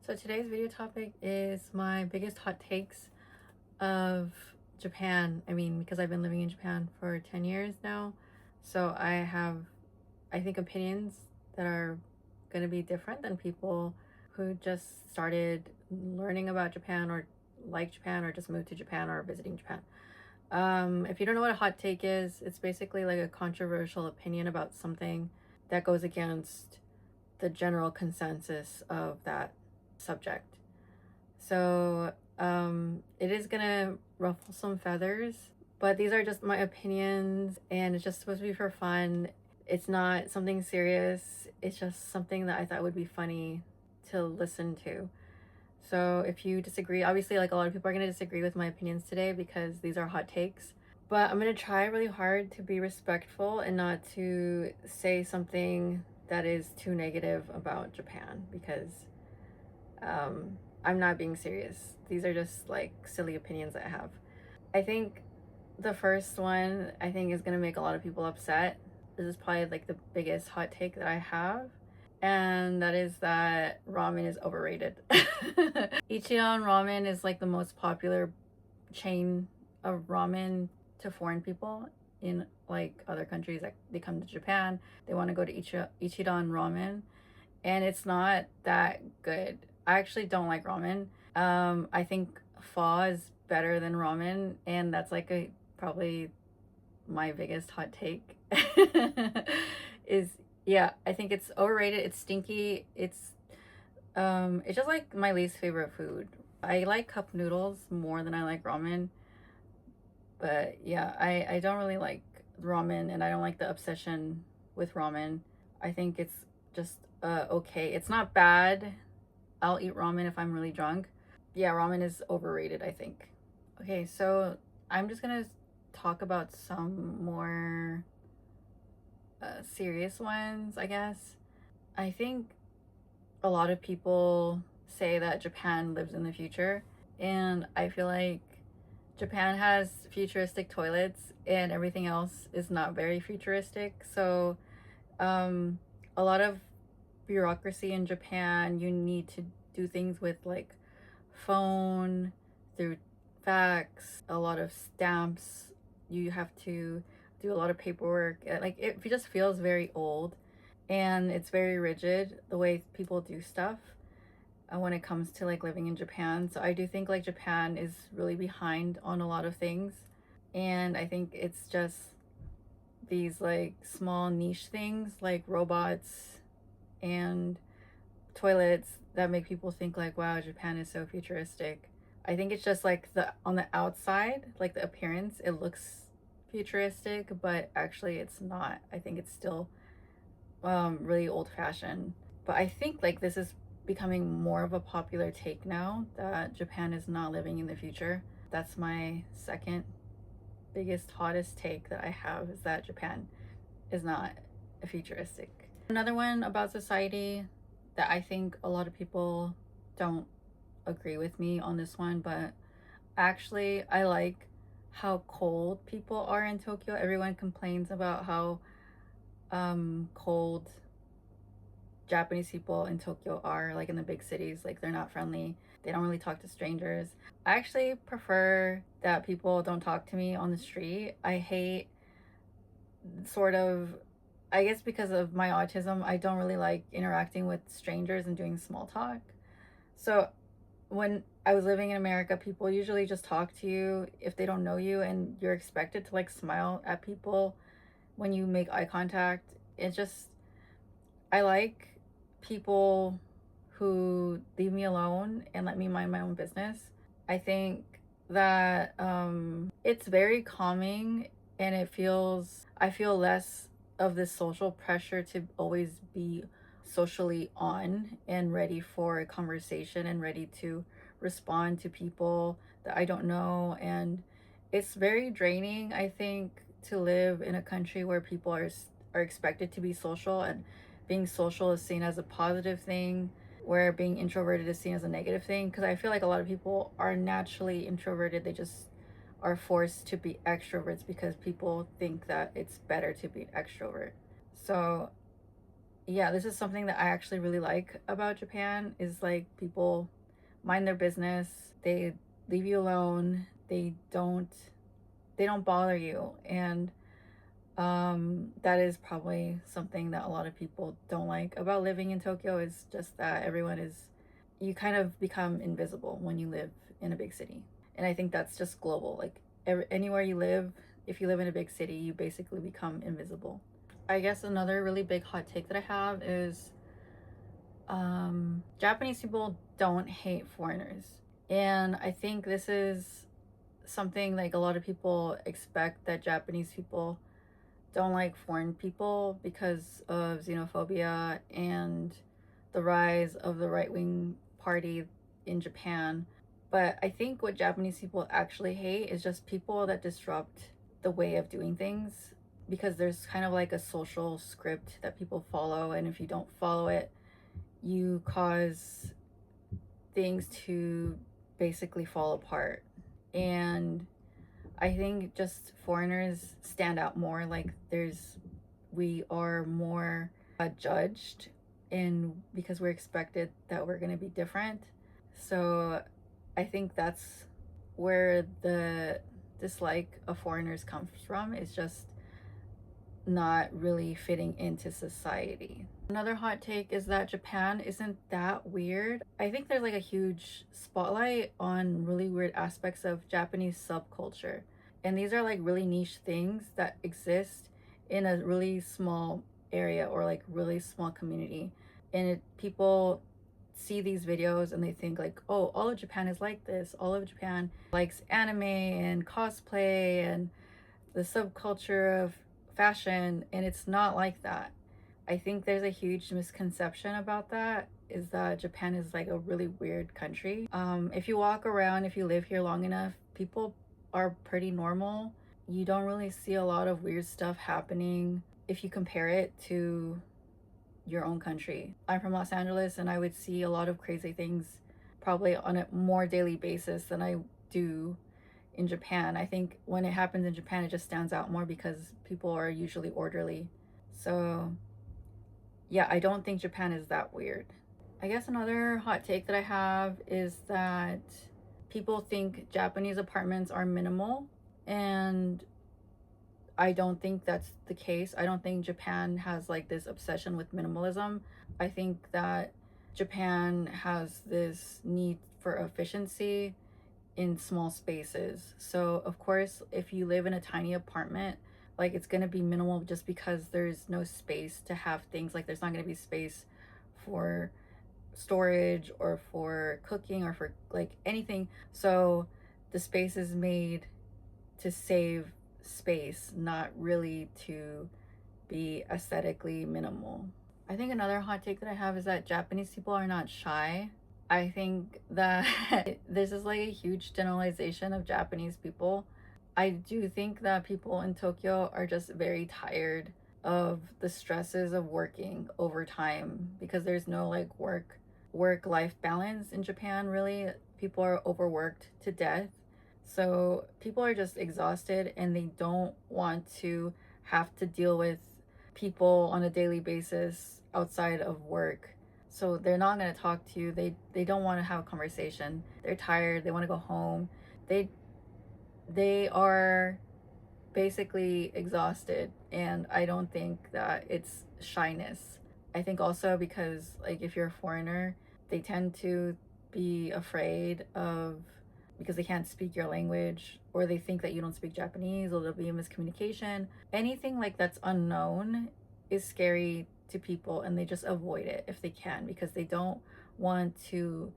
So today's video topic is my biggest hot takes of Japan. I mean, because I've been living in Japan for 10 years now. So I have, I think, opinions that are going to be different than people who just started learning about Japan or like Japan or just moved to Japan or visiting Japan. If you don't know what a hot take is, it's basically like a controversial opinion about something that goes against the general consensus of that subject. So it is gonna ruffle some feathers, but these are just my opinions and it's just supposed to be for fun. It's not something serious. It's just something that I thought would be funny to listen to. So if you disagree, obviously, like, a lot of people are going to disagree with my opinions today because these are hot takes. But I'm going to try really hard to be respectful and not to say something that is too negative about Japan because I'm not being serious. These are just like silly opinions that I have. I think the first one I think is going to make a lot of people upset. This is probably like the biggest hot take that I have, and that is that ramen is overrated. Ichiran Ramen is like the most popular chain of ramen to foreign people in like other countries. Like, they come to Japan, they want to go to Ichiran Ramen, and it's not that good. I actually don't like ramen. I think pho is better than ramen, and that's like a probably my biggest hot take. Is, yeah, I think it's overrated. It's stinky. It's just like my least favorite food. I like cup noodles more than I like ramen. But yeah, I don't really like ramen, and I don't like the obsession with ramen. I think it's just okay. It's not bad. I'll eat ramen if I'm really drunk. Yeah, ramen is overrated, I think. Okay, so I'm just gonna talk about some more serious ones, I guess. I think a lot of people say that Japan lives in the future, and I feel like Japan has futuristic toilets and everything else is not very futuristic. So, a lot of bureaucracy in Japan, you need to do things with like phone, through fax, a lot of stamps. You have to do a lot of paperwork. Like, it just feels very old, and it's very rigid the way people do stuff when it comes to like living in Japan. So I do think like Japan is really behind on a lot of things, and I think it's just these like small niche things like robots and toilets that make people think like, wow, Japan is so futuristic. I think it's just like the on the outside, like the appearance, it looks futuristic, but actually it's not. I think it's still really old fashioned. But I think like this is becoming more of a popular take now that Japan is not living in the future. That's my second biggest, hottest take that I have, is that Japan is not a futuristic. Another one about society that I think a lot of people don't agree with me on this one, but actually I like how cold people are in Tokyo. Everyone complains about how cold Japanese people in Tokyo are, like in the big cities. Like, they're not friendly. They don't really talk to strangers. I actually prefer that people don't talk to me on the street. I hate sort of, I guess because of my autism, I don't really like interacting with strangers and doing small talk. So when I was living in America, people usually just talk to you if they don't know you, and you're expected to like smile at people when you make eye contact. It's just, I like people who leave me alone and let me mind my own business. I think that it's very calming, and I feel less of this social pressure to always be socially on and ready for a conversation and ready to respond to people that I don't know. And it's very draining, I think, to live in a country where people are expected to be social, and being social is seen as a positive thing, where being introverted is seen as a negative thing. Because I feel like a lot of people are naturally introverted. They just are forced to be extroverts because people think that it's better to be an extrovert. So yeah, this is something that I actually really like about Japan is like people mind their business. They leave you alone. They don't bother you. And that is probably something that a lot of people don't like about living in Tokyo is just that you kind of become invisible when you live in a big city. And I think that's just global. Like anywhere you live, if you live in a big city, you basically become invisible. I guess another really big hot take that I have is Japanese people don't hate foreigners. And I think this is something like a lot of people expect that Japanese people don't like foreign people because of xenophobia and the rise of the right wing party in Japan. But I think what Japanese people actually hate is just people that disrupt the way of doing things because there's kind of like a social script that people follow. And if you don't follow it, you cause things to basically fall apart. And I think just foreigners stand out more. Like we are more judged, and because we're expected that we're going to be different. So I think that's where the dislike of foreigners comes from. It's just not really fitting into society. Another hot take is that Japan isn't that weird. I think there's like a huge spotlight on really weird aspects of Japanese subculture. And these are like really niche things that exist in a really small area or like really small community. And people see these videos and they think like, oh, all of Japan is like this. All of Japan likes anime and cosplay and the subculture of fashion, and it's not like that. I think there's a huge misconception about that is that Japan is like a really weird country. If you walk around, if you live here long enough, people are pretty normal. You don't really see a lot of weird stuff happening if you compare it to your own country. I'm from Los Angeles and I would see a lot of crazy things probably on a more daily basis than I do in Japan. I think when it happens in Japan, it just stands out more because people are usually orderly. So, yeah, I don't think Japan is that weird. I guess another hot take that I have is that people think Japanese apartments are minimal, and I don't think that's the case. I don't think Japan has like this obsession with minimalism. I think that Japan has this need for efficiency in small spaces. So, of course, if you live in a tiny apartment, like it's going to be minimal just because there's no space to have things. Like there's not going to be space for storage or for cooking or for like anything. So, the space is made to save space, not really to be aesthetically minimal. I think another hot take that I have is that Japanese people are not shy. I think that this is like a huge generalization of Japanese people. I do think that people in Tokyo are just very tired of the stresses of working overtime because there's no like work life balance in Japan really. People are overworked to death. So people are just exhausted and they don't want to have to deal with people on a daily basis outside of work. So they're not going to talk to you. They don't want to have a conversation. They're tired. They want to go home. They they are basically exhausted, and I don't think that it's shyness. I think also because like if you're a foreigner, they tend to be afraid of because they can't speak your language or they think that you don't speak Japanese or there'll be a miscommunication. Anything like that's unknown is scary to people and they just avoid it if they can because they don't want to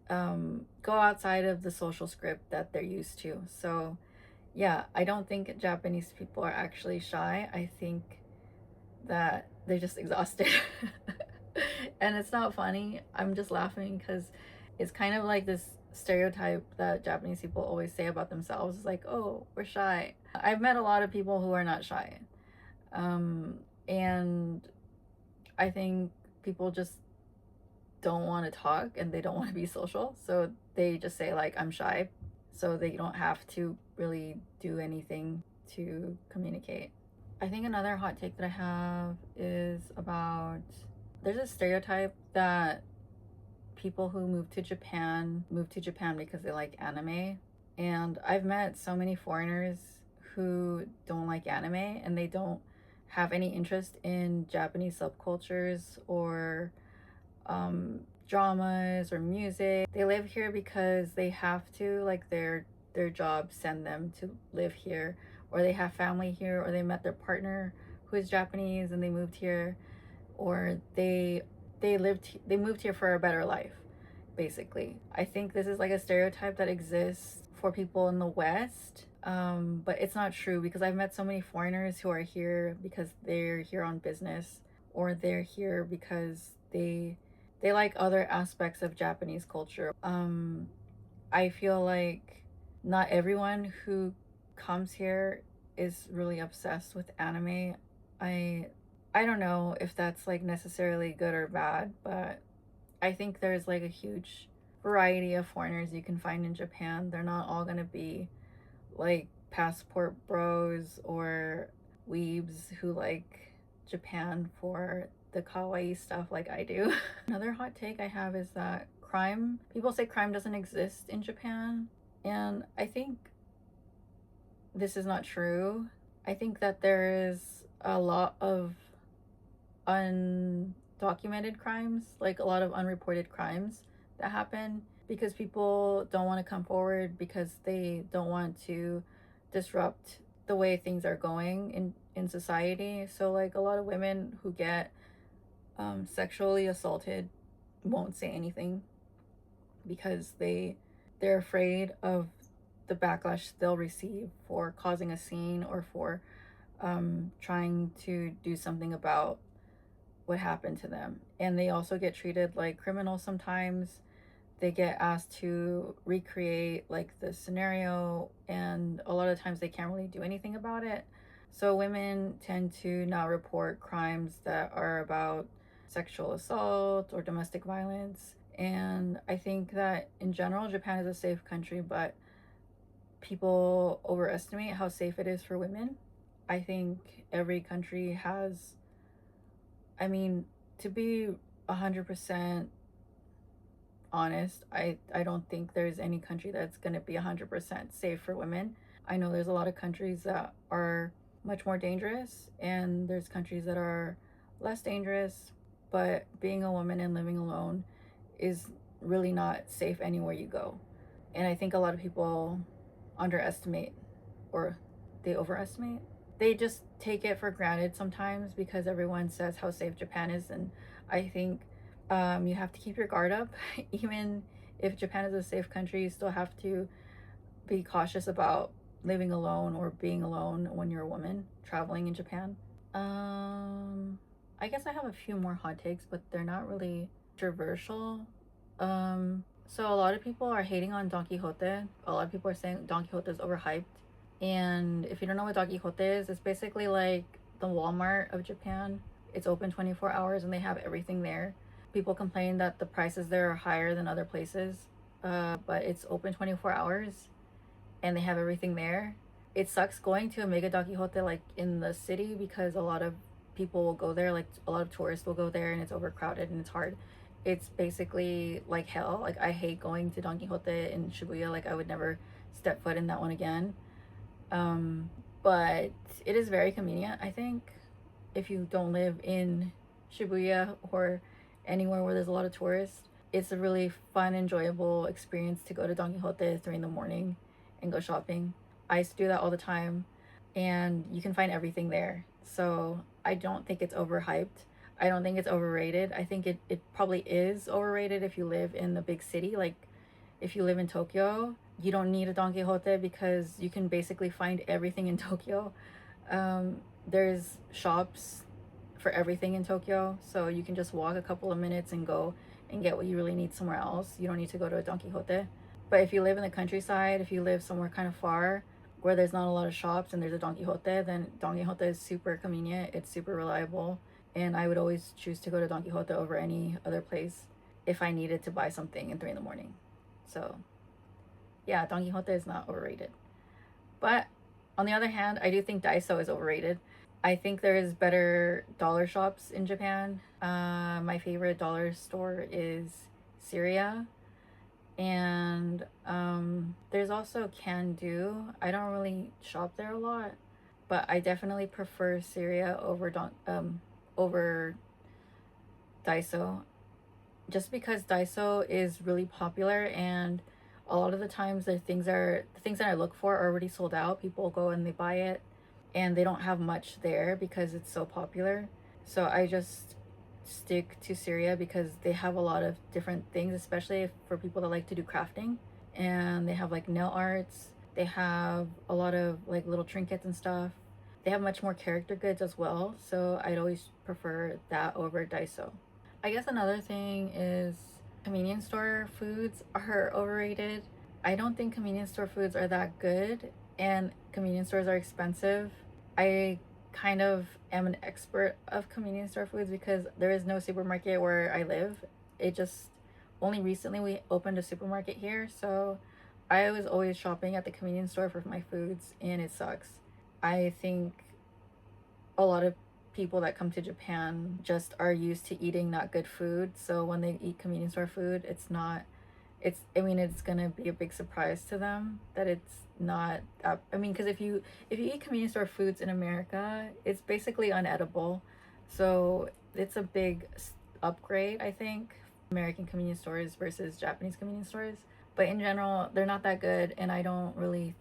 go outside of the social script that they're used to. So yeah, I don't think Japanese people are actually shy. I think that they're just exhausted. And it's not funny. I'm just laughing because it's kind of like this stereotype that Japanese people always say about themselves. It's like, oh, we're shy. I've met a lot of people who are not shy. And I think people just don't want to talk and they don't want to be social. So they just say, like, I'm shy. So they don't have to really do anything to communicate. I think another hot take that I have is about there's a stereotype that people who move to Japan because they like anime. And I've met so many foreigners who don't like anime and they don't have any interest in Japanese subcultures or dramas or music. They live here because they have to, like their jobs send them to live here, or they have family here, or they met their partner who is Japanese and they moved here, or they moved here for a better life, basically. I think this is like a stereotype that exists for people in the West, but it's not true because I've met so many foreigners who are here because they're here on business, or they're here because they like other aspects of Japanese culture. I feel like not everyone who comes here is really obsessed with anime. I I don't know if that's like necessarily good or bad, but I think there's like a huge variety of foreigners you can find in Japan. They're not all gonna be like passport bros or weebs who like Japan for the kawaii stuff like I do. Another hot take I have is that people say crime doesn't exist in Japan, and I think this is not true. I think that there is a lot of undocumented crimes, like a lot of unreported crimes that happen because people don't want to come forward because they don't want to disrupt the way things are going in society. So like a lot of women who get sexually assaulted won't say anything because they're afraid of the backlash they'll receive for causing a scene or for trying to do something about what happened to them. And they also get treated like criminals sometimes. They get asked to recreate like the scenario, and a lot of times they can't really do anything about it. So women tend to not report crimes that are about sexual assault or domestic violence. And I think that in general, Japan is a safe country, but people overestimate how safe it is for women. I think every country has, I mean, to be 100% honest, I don't think there's any country that's going to be 100% safe for women. I know there's a lot of countries that are much more dangerous, and there's countries that are less dangerous, but being a woman and living alone is really not safe anywhere you go. And I think a lot of people underestimate, or they overestimate. They just take it for granted sometimes because everyone says how safe Japan is. And I think you have to keep your guard up. Even if Japan is a safe country, you still have to be cautious about living alone or being alone when you're a woman traveling in Japan. I guess I have a few more hot takes, but they're not really controversial. So a lot of people are hating on Don Quixote. A lot of people are saying Don Quixote is overhyped. And if you don't know what Don Quixote is, it's basically like the Walmart of Japan. It's open 24 hours and they have everything there. People complain that the prices there are higher than other places, but it's open 24 hours and they have everything there. It sucks going to a Mega Don Quixote like in the city because a lot of people will go there, like a lot of tourists will go there, and it's overcrowded and it's hard. It's basically like hell. Like I hate going to Don Quixote in Shibuya. Like I would never step foot in that one again. But it is very convenient, I think, if you don't live in Shibuya or anywhere where there's a lot of tourists. It's a really fun, enjoyable experience to go to Don Quixote 3 in the morning and go shopping. I used to do that all the time, and you can find everything there. So I don't think it's overhyped. I don't think it's overrated. I think it probably is overrated if you live in the big city. Like if you live in Tokyo, you don't need a Don Quixote because you can basically find everything in Tokyo. There's shops for everything in Tokyo, so you can just walk a couple of minutes and go and get what you really need somewhere else. You don't need to go to a Don Quixote. But if you live in the countryside, if you live somewhere kind of far where there's not a lot of shops and there's a Don Quixote, then Don Quixote is super convenient. It's super reliable. And I would always choose to go to Don Quixote over any other place if I needed to buy something in 3 in the morning. So yeah, Don Quixote is not overrated. But on the other hand, I do think Daiso is overrated. I think there is better dollar shops in Japan. My favorite dollar store is Syria, and there's also Can Do. I don't really shop there a lot, but I definitely prefer Syria over Daiso, just because Daiso is really popular, and a lot of the times the things that I look for are already sold out. People go and they buy it, and they don't have much there because it's so popular. So I just stick to Syria because they have a lot of different things, especially for people that like to do crafting. And they have like nail arts. They have a lot of like little trinkets and stuff. They have much more character goods as well. So I'd always prefer that over Daiso. I guess another thing is convenience store foods are overrated. I don't think convenience store foods are that good, and convenience stores are expensive. I kind of am an expert of convenience store foods because there is no supermarket where I live. It just only recently we opened a supermarket here, so I was always shopping at the convenience store for my foods, and it sucks. I think a lot of people that come to Japan just are used to eating not good food. So when they eat convenience store food, I mean, it's gonna be a big surprise to them that it's not that. I mean, because if you eat convenience store foods in America, it's basically unedible. So it's a big upgrade, I think, American convenience stores versus Japanese convenience stores. But in general, they're not that good, and I don't really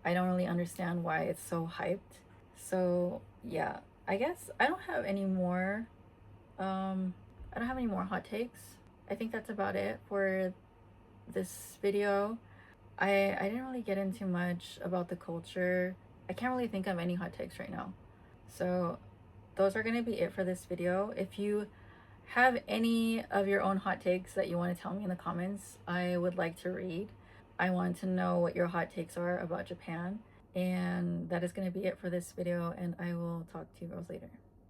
understand why it's so hyped. So yeah, I guess I don't have any more hot takes. I think that's about it for this video. I didn't really get into much about the culture. I can't really think of any hot takes right now. So those are gonna be it for this video. If you have any of your own hot takes that you want to tell me in the comments, I would like to read. I want to know what your hot takes are about Japan. And that is going to be it for this video, and I will talk to you girls later.